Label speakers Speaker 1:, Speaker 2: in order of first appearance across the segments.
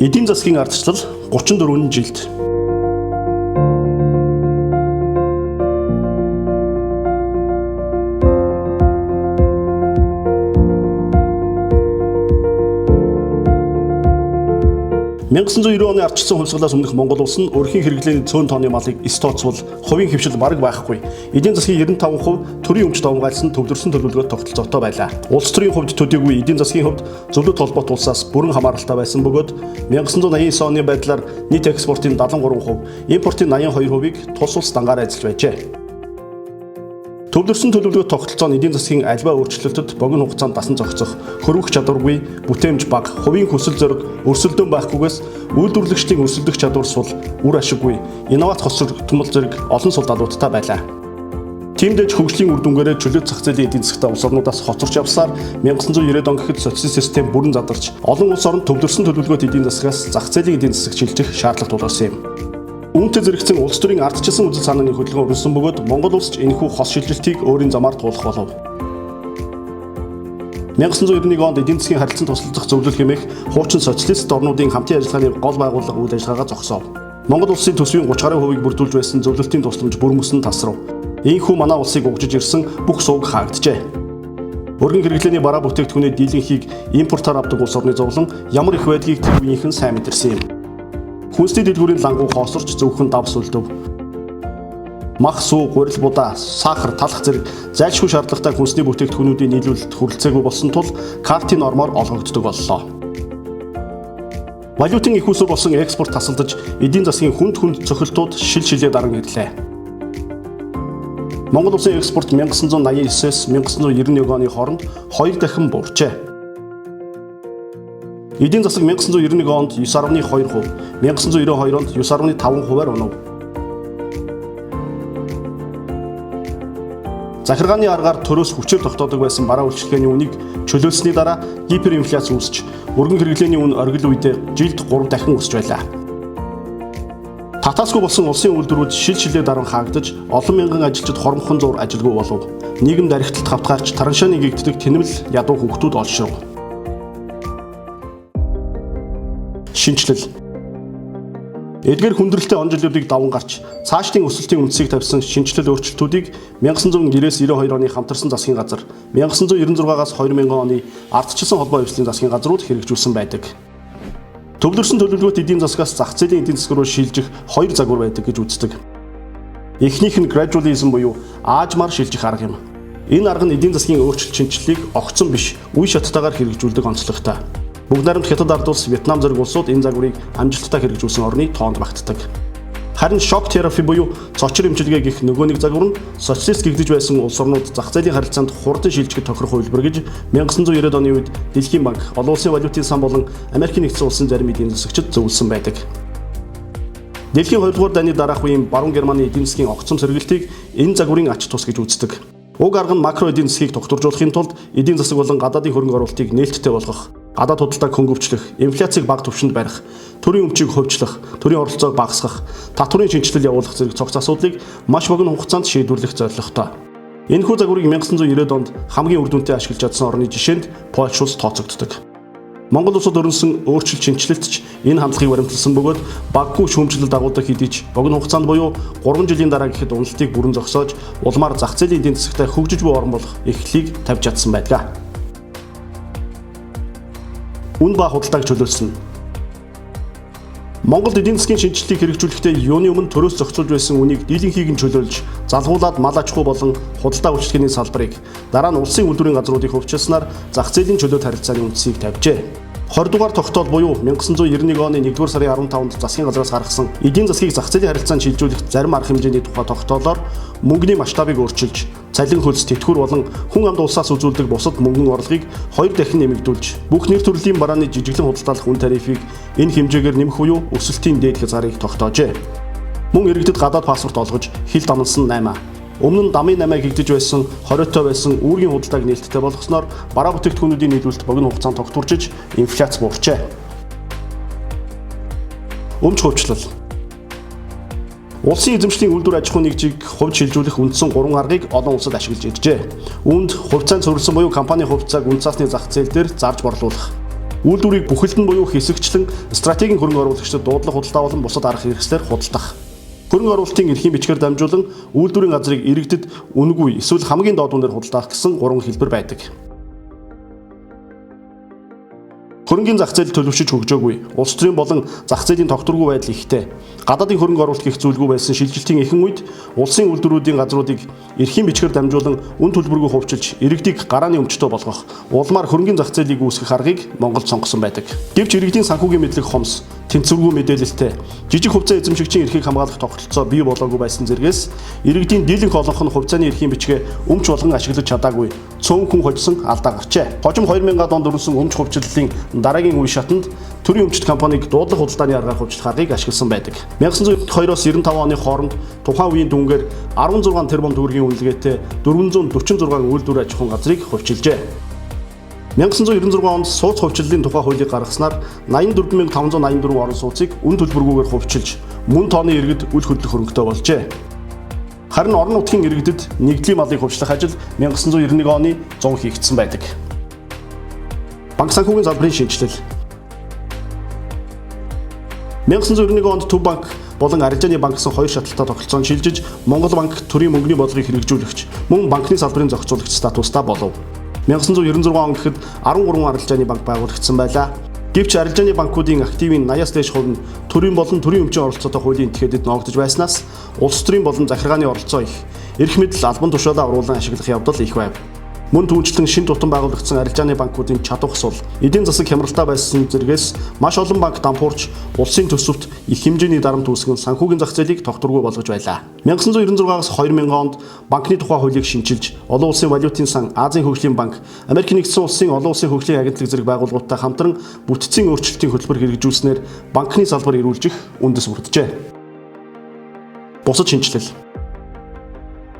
Speaker 1: Эдийн засгийн ардчлал 34 жилд. (1990) оны ардчилсан хувьсгалаас өмнөх Монгол улс нь өрхийн хэрэглээний цөөн тооны малыг эс тооцвол хувийн хөвшил бараг байхгүй. Эдийн засгийн 95% төрийн өмч давмгайлсан төвлөрсөн төлөвлөгөөт тогтолцоотой байлаа. Улс төрийн хувьд төдийгүй эдийн засгийн хувьд зөвлөлт холбоот улсаас бүрэн хамааралтай байсан бөгөөд 1989 оны байдлаар нийт экспортын 73%, импортын 82%-ийг тус улс дангаар ажиллаж байжээ. Төвлөрсөн төлөвлөгөөт тогтолцоо нь эдийн засгийн альва өөрчлөлтөд богино хугацаанд дасан зохицох, хөрвөх чадваргүй, бүтээмж бага, хувийн хүсэл зориг өрсөлдөөн байхгүйгээс үйлдвэрлэгчдийн өрсөлдөх чадвар сул, үр ашиггүй, инновац хосрогдмол зэрэг олон сул далуудтай байлаа. Тиймдээж хөгжлийн үр дүнгээрээ чөлөөт зах зээлийн эдийн засгтаа улс орнуудаас хоцорч явсаар 1990 он гэхэд социалист систем бүрэн задарч, олон улс орнд төвлөрсөн төлөвлөгөөт эдийн засгаас зах зээлийн эдийн засаг шилжих шаардлага тулгарсан юм. Үүнтэй зэрэгцэн улс төрийн ардчилсан үзэл санааны хөдөлгөөн өрнөсөн бөгөөд Монгол улс ч энэхүү хос шилжилтийг өөрийн замаар туулах болов. 1991 онд эдийн засгийн харилцан туслалцах зөвлөл хэмээх хуучин социалист орнуудын хамтын ажиллагааны гол байгууллага үйл ажиллагаагаа зогсоов. Монгол улсын төсвийн 30 гаруй хувийг бүрдүүлж байсан зөвлөлтийн тусламж бүр мөсөн тасрав. Ийхүү манай улсыг угжиж ирсэн бүх сууг хаагджээ. Өргөн хэрэглээний бараа бүтээгдэхүүний дийлэнхийг импортоор авдаг улс орны зовлон ямар их байдгийг тэр үеийнхэн сайн мэдэрсэн юм. Хүнсний дэлгүүрийн лангуу хоосорч зөвхөн давс үлдэв. Мах, сүү, гурил будаа, сахар, талах зэрэг зайлшгүй шаардлагатай хүнсний бүтээгдэхүүнүүдийн нийлүүлэлт хүрэлцээгүй болсон тул картын нормоор олгогддог боллоо. Валютын их үсэг болсон экспорт тасалдаж, эдийн засгийн хүнд цохилтууд шил шилээ даран ирлээ. Монгол улсын экспорт 1989-с 1991 оны хооронд 2 дахин буурчээ. Эдийн засаг 1991 онд 9.2%, 1992 онд 9.5%-аар унав. Захиргааны аргаар төрөөс хүчээр тогтоодог байсан бараа үйлчилгээний үнийг чөлөөлсөний дараа гиперинфляц үүсч, өргөн хэрэглээний үн оргил үедээ жилд 3 дахин өсч байлаа. Татаасгүй болсон улсын үйлдвэрүүд шил шилээ даран хаагдаж, олон мянган ажилчид хормхон зур ажилгүй болов. Нийгэмд архиталт хавтгаарч тараншааны гэгддэг тэнэмэл ядуу хүүхдүүд олшров. Шинжлэл. Эдгээр хүндрэлтэй он жилүүдийг даван гарч цаашдын өсөлтийн үндсийг тавьсан шинжлэл өөрчлөлтүүдийг 1990-92 оны хамтарсан засгийн газар, 1996-аас 2000 оны ардчилсан холбоо эвслийн засгийн газрууд хэрэгжүүлсэн байдаг. Төвлөрсөн төлөвлөгөөт эдийн засгаас зах зээлийн эдийн засаг руу шилжих 2 загвар байдаг гэж үздэг. Эхнийх нь gradualism буюу аажмаар шилжих арга юм. Энэ арга нь эдийн засгийн өөрчлөлт шинжлэлийг огцон биш, үе шаттайгаар хэрэгжүүлдэг онцлогтой. Бүгд найрамд Хятад ард улс, Вьетнам зэрэг улсууд энэ загварыг амжилттай хэрэгжүүлсэн орны тоонд багтдаг. Харин шок терапи буюу цочор эмчилгээ гэх нөгөө нэг загвар нь социалист гэгдэж байсан улс орнууд зах зээлийн харилцаанд хурдан шилжихэд тохирох хувилбар гэж 1990 оны үед Дэлхийн банк, олон улсын валютын сан болон Америкийн нэгдсэн улсын зарим эдийн засагчид зөвлөсөн байдаг. Дэлхийн 2 дугаар дайны дараах үеийн баруун Германы эдийн засгийн огцом сэргэлтийг энэ загварын ач тус гэж үздэг. Уг арга нь макро эдийн засгийг тогтворжуулахын тулд эдийн засаг болон гадаадын хөрөнгө оруулалтыг нээлттэй болгох, гадаад худалдааг хөнгөвчлөх, инфляцийг бага түвшинд барих, төрийн өмчийг хөвчлөх, төрийн оролцоог багасгах, татварын шинжилэл явуулах зэрэг цогц асуудлыг маш богино хугацаанд шийдвэрлэх зорилготой. Энэхүү загварыг 1990 онд хамгийн үр дүнтэй ашиглаж чадсан орны жишээнд Польш улс тооцогддог. Монгол улсад өрнөсөн өөрчлөлт шинжилэлт ч энэ хандлагыг баримтлсан бөгөөд баггүй шүүмжлэл дагуулдаг хэдий ч богино хугацаанд буюу 3 жилийн дараа гэхэд уналтыг бүрэн зогсоож, улмаар зах зээлийн эдийн засагтай хөгжиж буй орн болох эхлэлийг тавьж чадсан байдаг. Үн ба худалдааг чөлөөлсөн. Монголд эдийн засгийн шинжилтийг хэрэгжүүлэхдээ юуны өмнө төрөөс зохицуулж байсан үнийг дийлэнхийг нь чөлөөлж, залгуулад мал аж ахуй болон худалдаа үйлчлэгээний салбарыг дараа нь улсын үйлдвэрийн газруудыг хөгжүүлснээр зах зээлийн чөлөөт харилцааны үндсийг тавьжээ. 20 дугаар тогтоол буюу 1991 оны 1-р сарын 15-нд засгийн газраас гаргасан эдийн засгийг зах зээлийн харилцаанд шилжүүлэх зарим арга хэмжээний тухай тогтоолоор мөнгөний масштабыг өөрчилж, цалин хөлс, тэтгэвэр болон хүн амд улсаас үзүүлдэг бусад мөнгөн орлогыг 2 дахин нэмэгдүүлж, бүх нэр төрлийн барааны жижиглэн худалдаалах үн тарифыг энэ хэмжээгээр нэмэх буюу өсөлтийн дээд хязгаарыг тогтоожээ. Мөн иргэдэд гадаад паспорт олгож, хил дамнасан 8. Өмнө нь дамын 8-ыг хэгдэж байсан, 20-той байсан үүргийн худалдааг нээлттэй болгосноор бараа бүтээгдэхүүнүүдийн нийлүүлэлт богино хугацаанд тогтворчиж, инфляц буурчээ. Өмч хөвчлөл. Улсын эзэмшлийн үйлдвэр аж ахуй нэгжийг хувьд шилжүүлэх үндсэн 3 аргыг олон улсад ашиглаж иржээ. Үүнд хувьцаанд суурилсан буюу компани хувьцааг үн цаасны зах зээл дээр зарж борлуулах, Үйлдвэрийг бүхэлдэн буюу хэсэгчлэн стратегийн хөрөнгө оруулагчдад дуудлага худалдаа болон бусад арга хэрэгслээр худалдах. Хөрөнгө оруулалтын эрхийн бичгээр дамжуулан үйлдвэрийн газрыг иргэдэд үнэгүй эсвэл хамгийн доод үнээр худалдаах гэсэн 3 хэлбэр байдаг. Хөрөнгөний зах зээл төлөвшөж хөгжөөгүй. Улс төрийн болон зах зээлийн тогтворгүй байдал ихтэй. Гадаадын хөрөнгө оруулалт гэх зүйлгүй байсан шилжилтийн ихэнх үед улсын үйлдвэрүүдийн газруудыг эрхийн бичгээр дамжуулан үн төлбөргүй хувьчилж, иргэдийг гарааны өмчтөй болгох, улмаар хөрөнгөний зах зээлийг үүсгэх аргыг Монголд сонгосон байдаг. Гэвч иргэдийн санхүүгийн мэдлэг хомс, тэнцвэргүй мэдээлэлтэй, жижиг хувьцаа эзэмшигчийн эрхийг хамгаалах тогтолцоо бий болоогүй байсан зэргээс иргэдийн дийлэнх олонх нь хувьцааны эрхийн бичгээ өмч болгон ашиглаж чадаагүй. Цөөн хүн хоцсон алдаа гарчээ. Хожим 2000-ад онд өрнөсөн өмч хувьчлалын дараагийн үе шатанд төрийн өмчт компаниг дуудлага худалдааны аргаар хувьчлах аргыг ашигласан байдаг. 1992-оос 95 оны хооронд тухайн үеийн дүнгээр 16 тэрбум төгрөгийн үнэлгээтэй 446 үйлдвэр аж ахуйн газрыг хувьчилжээ. 1996 онд сууц хувьчлалын тухай хуулийг гаргаснаар 84584 орон сууцыг үн төлбөргүйгээр хувьчилж, мөн тооны иргэд үл хөдлөх хөрөнгөтэй болжээ. Харин орон нутгийн иргэдэд нэгдлийн малыг хувьчлах ажил 1991 оны 100 хийгдсэн байдаг. Банк санхүүгийн залбарын шинжилэл. 1991 онд Төв банк болон Арилжааны банк гэсэн хоёр шаталтай тогтолцоонд шилжиж, Монгол банк төрийн мөнгөний бодлогыг хэрэгжүүлэгч, мөн банкны салбарын зохицуулагч статустай болов. 1996 он гэхэд 13 Арилжааны банк байгуулагдсан байлаа. Гэвч Арилжааны банкуудын активын 80-аас дээш хувь нь төрийн болон төрийн өмчийн оролцоотой хуулийн этгээдэд ноогдож байснаас улс төрийн болон захиргааны оролцоо их, эрх мэдэл албан тушаалаа оруулан ашиглах явдал их байв. Мөн түүнчлэн шин тутам байгуулагдсан Арилжааны банкуудын чадвах сул, эдийн засаг хямралтай байсан зэргээс маш олон банк дампуурч улсын төсөвт их хэмжээний дарамт үүсгэн санхүүгийн зах зээлийг тогтворгүй болгож байлаа. 1996-аас 2000 онд банкны тухай хуулийг шинчилж, олон улсын валютын сан, Азийн хөгжлийн банк, Америк нэгдсэн улсын олон улсын хөгжлийн агентлаг зэрэг байгууллагуудтай хамтран бүтцийн өөрчлөлтийн хөтөлбөр хэрэгжүүлснээр банкны салбар эрүүлжих үндэс бүрджээ. Бусад шинжилэл.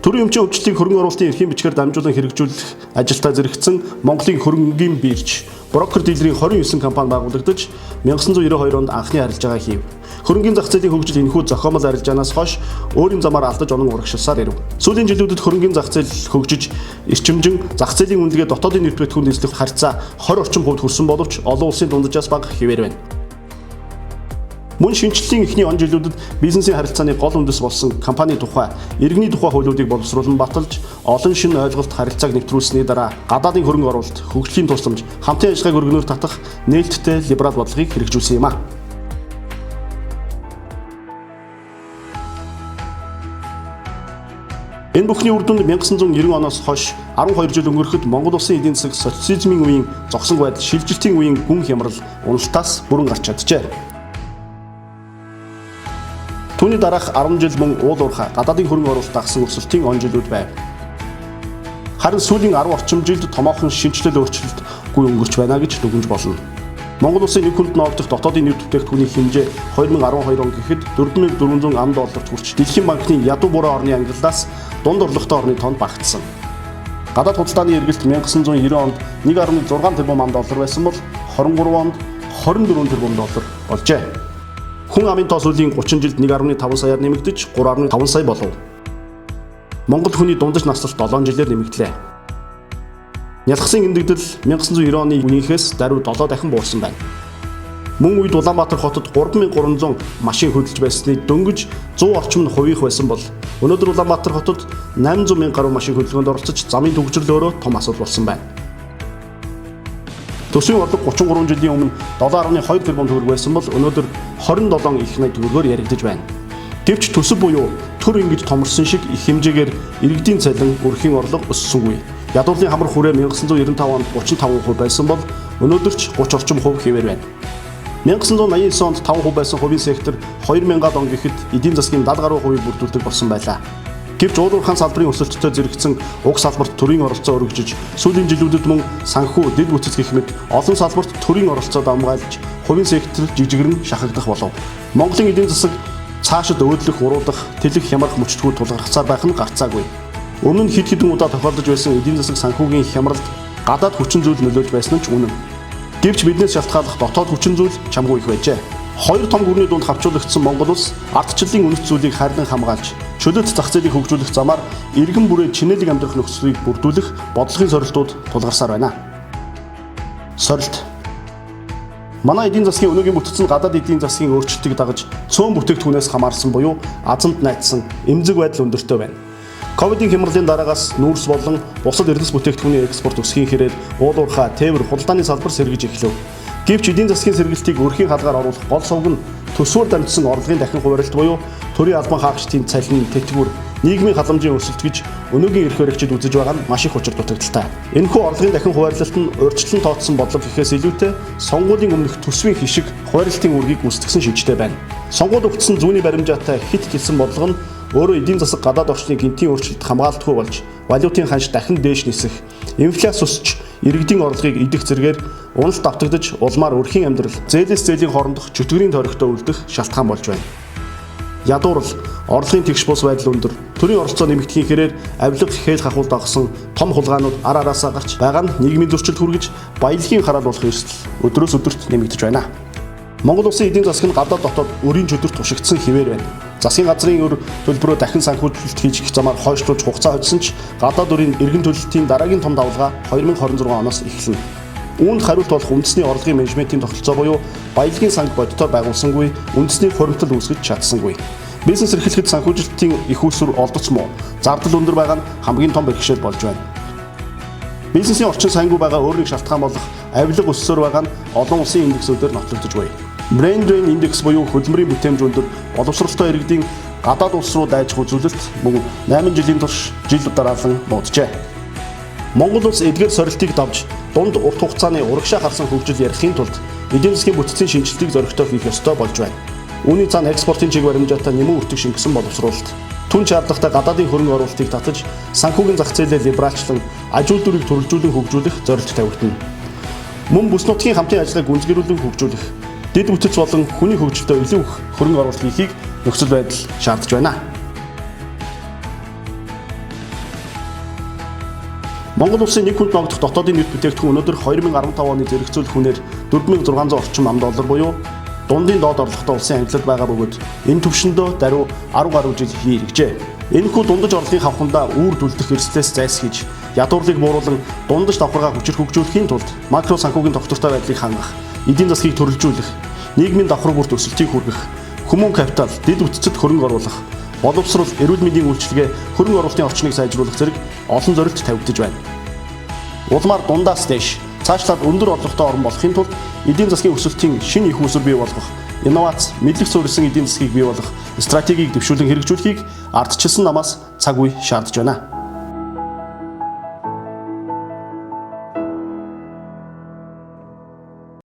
Speaker 1: Төрийн өмчийн хөгжлийг хөрөнгө оруулалтын эрхийн бичгээр дамжуулан хэрэгжүүлэх ажилдаа зэрэгцсэн Монголын хөрөнгийн бирж, брокер дилерийн 29 компани байгуулагдаж 1992 онд анхны арилжаагаа хийв. Хөрөнгийн зах зээлийн хөгжил энэхүү зохиомол арилжаанаас хойш өөрийн замаар алдаж онон урагшилсаар ирэв. Сүүлийн жилүүдэд хөрөнгийн зах зээл хөгжиж, эрчимжин, зах зээлийн үнэлгээ дотоодын нэр бүтээгдэхүүн эзлэх харьцаа 20 орчим хувьд хүрсэн боловч олон улсын дунджаас бага хэвээр байна. Мөн шинжилгээний эхний он жилүүдэд бизнесийн харилцааны гол үндэс болсон компани тухай, иргэний тухай хуулиудыг боловсруулан баталж, олон шинэ ойлголт харилцааг нэвтрүүлсэний дараа гадаадын хөрөнгө оруулалт, хөгжлийн тусламж, хамтын ажиллагааг өргөнөөр татах нээлттэй либерал бодлогыг хэрэгжүүлсэн юм а. Энэ бүхний үр дүнд 1990 оноос хойш 12 жил өнгөрөхөд Монгол улсын эдийн засаг социализмын үеийн зогсон байдал, шилжилтийн үеийн гүн хямрал, уналтаас бүрэн гарч чаджээ. Түүний дараах 10 жил мөн уул уурхай гадаадын хөрөнгө оруулалт дагсан өсөлтийн он жилүүд байв. Харин сүүлийн 10 орчим жилд томоохон шинжилэл өөрчлөлтгүй өнгөрч байна гэж дүгнэж болно. Монгол улсын нэг хүнд ноогдох дотоодын нэр бүтээгдэхүүний хэмжээ 2012 он гэхэд $4400 хүрч Дэлхийн банкны ядуу буруу орны ангиллаас дунд орлоготой орны тоонд багтсан. Гадаад худалдааны эргэлт 1990 онд $1.6 тэрбум байсан бол 23 онд $24 тэрбум болжээ. Хүн амын тоо сүүлийн 30 жилд 1.5 саяар нэмэгдэж 3.5 сая болов. Монгол хүний дундаж наслалт 7 жилээр нэмэгдлээ. Нялхсан эндэгдэл 1990 оны үнийхээс даруй 7 дахин буурсан байна. Мөн үед Улаанбаатар хотод 3300 машин хөдөлж байсны дөнгөж 100 орчим нь хувийнх байсан бол өнөөдөр Улаанбаатар хотод 800 мянган гаруй машин хөдөлгөөнд оролцож замын төгжрөл өөрөө том асуудал болсон байна. Төсвийн орлого 33 жилийн өмнө 7.2 тэрбум төгрөг байсан бол өнөөдөр 27 их найд төгрөгөөр яригдж байна. Гэвч төсөв буюу төр ингэж томорсон шиг их хэмжээгээр иргэдийн цалин, өрхийн орлого өссөнгүй. Ядуурлын хамар хүрээ 1995 онд 35% байсан бол өнөөдөр ч 30 орчим хувь хэвээр байна. 1989 онд 5% байсан хувийн сектор 2000-ад он гэхэд эдийн засгийн 70 гаруй хувийг бүрдүүлдэг болсон байлаа. Гэвч уул уурхайн салбарын өсөлттэй зэрэгцсэн уг салбарт төрийн оролцоо өргөжж, сүүлийн жилүүдэд мөн санхүү, дэд бүтц гэх мэт олон салбарт төрийн оролцоо дамгаалж, хувийн сектор жижигэрэн шахагдах болов. Монголын эдийн засаг цаашид өөдлөх, уруудах, тэлэх хямрах мөчтгүүд тулгархацаар байх нь гарцаагүй. Өмнө нь хэд хэдэн удаа тохиолдож байсан эдийн засаг санхүүгийн хямралд гадаад хүчин зүйл нөлөөлж байсан нь ч үнэн. Гэвч биднээс шалтгааллах дотоод хүчин зүйл чамгүй их байжээ. Хоёр том гүрний дунд хавчуулагдсан Монгол улс ардчлалын үнэт зүйлийг харьдан хамгаалж, чөлөөт зах зээлийг хөгжүүлэх замаар иргэн бүрээ чинээлэг амьдрах нөхцөлийг бүрдүүлэх бодлогын сорилтууд тулгарсаар байна. Сорилт. Манай эдийн засгийн өнөөгийн бүтцэн гадаад эдийн засгийн өөрчлөлтийг дагаж цөөн бүтээгдэхүүнээс хамаарсан буюу азамд найдсан эмзэг байдал өндөртэй байна. Ковидын хямралын дараагаас нүүрс болон бусад эрдэс бүтээгдэхүүний экспорт өсгийн хэрээр уулуурхай, тээвэр, худалдааны салбар сэргэж эхлэв. Гэвч эдийн засгийн сэргэлтийг өрхийн хаалгаар оруулах гол сувг нь төсвөр дамжсан орлогын дахин хуваарлт буюу төрийн албан хаагчдын цалин, тэтгэвэр, нийгмийн халамжийн өсөлт гэж өнөөгийн эрх баригчид үзэж байгаа нь маш их учир дутагдaltaй. Энэхүү орлогын дахин хуваарлалт нь урьдчилан тооцсон бодлого гэхээс илүүтэй сонгуулийн өмнөх төсвийн хишиг хуваарлтын үргийг гүйцэтгэсэн шинжтэй байна. Сонгуульд өгсөн зүүнний баримжаатай хит гэлсэн бодлого нь өөрөө эдийн засаг гадаад орчны гинтийн өөрчлөлт хамгаалтгүй болж валютын ханш дахин дээш нисэх, инфляц өсч иргэдийн орлогыг идэх зэргээр уналт давтагдж улмаар өрхийн амьдрал зээлээс зээлийн хоорондох чөтгөрийн тойрогтой үлдэх шалтгаан болж байна. Ядуурл, орлогын тэгш бус байдал өндөр, төрийн оролцоо нэмэгдэхийн хэрээр авилга хэл хахуул дагсан том хулгайнууд ар араасаа гарч байгаа нь нийгмийн зөрчилд хүргэж баялагын хараад болох эрсдэл өдрөөс өдөрт нэмэгдэж байна. Монгол улсын эдийн засаг нь гадаад дотоод өрийн чөтгөрт тушигдсан хിവэр байна. Засгийн газрын өр төлбөрөөр дахин санхүүжилт хийж их замаар хойшлуулж хугацаа хоцсон ч гадаад өрийн эргэн төлөлтийн дараагийн том давлгаа 2026 оноос эхэлнэ. Үүнд хариулт болох үндэсний орлогын менежментийн тогтолцоо буюу баялагын санг бодитоор байгуулсангүй, үндэсний хуримтлал үүсгэж чадсангүй. Бизнес эрхлэхэд санхүүжилтийн их усүр олдоц муу, зардал өндөр байгаа нь хамгийн том бэрхшээл болж байна. Бизнесийн орчин сангүй байгаа өөр нэг шалтгаан болох авилга өссөөр байгаа нь олон улсын индексүүдээр нотлогдож байна. Brain Drain Index буюу хөдөлмөрийн бүтээмж өндөр боловсролтой иргэдийн гадаад улс руу дайжих үзүүлэлт мөн 8 жилийн турш жил дараалан нууджээ. Монгол улс эдгээр сорилтыг давж дунд урт хугацааны урагшаа харсан хөгжил ярихын тулд эдийн засгийн бүтцийн шинжилтийг зоригтой хийх ёстой болж байна. Үүний цаана экспортын чиг баримжаатай нэмэн үртэг шингэсэн боловсруулалт, түн шаардлагатай гадаадын хөрөнгө оруулалтыг татаж санхүүгийн зах зээлээ либералчлан аж үйлдвэрийг төрөлжүүлэн хөгжүүлэх зорилт тавигдана. Мөн бүс нутгийн хамтын ажиллагааг гүнзгийрүүлэн хөгжүүлэх, дэд бүтц болон хүний хөгжилдөө илүү их хөрөнгө оруулалт хийхийг нөхцөл байдал шаардж байна. Монгол улсын нэг хүнд ногдох дотоодын нийт бүтээгдэхүүн өнөөдөр 2015 оны зэрэгцүүлэх хүнээр 4600 орчим ам.доллар буюу дундын доод орлоготой улсын ангилалд байгаа бөгөөд энэ түвшиндөө даруй 10 гаруй жил хийргэжээ. Энэхүү дундаж орлогын хавхандаа үүр дүлдэх эрсдлээс зайлсхийж, ядуурлыг бууруулан дундаж давхаргаа хүчээр хөгжүүлэхийн тулд макро санхүүгийн тогтвортой байдлыг хангах, эдийн засгийг төрөлжүүлэх, нийгмийн давхар бүрт өсөлтийг хүргэх, хүмүүн капитал, дэд бүтцэд хөрөнгө оруулах, боловсрол, эрүүл мэндийн үйлчилгээ, хөрөнгө оруулалтын орчныг сайжруулах зэрэг олон зорилт тавигдаж байна. Улмаар дундаас дээш цаашлаад өндөр орлоготой орн болохын тулд эдийн засгийн өсөлтийн шинэ их үүсвэр бий болгох, инновац, мэдлэг суурилсан эдийн засгийг бий болгох стратегийг дэвшүүлэн хэрэгжүүлэхийг ардчилсан намаас цаг үе шаардж байна.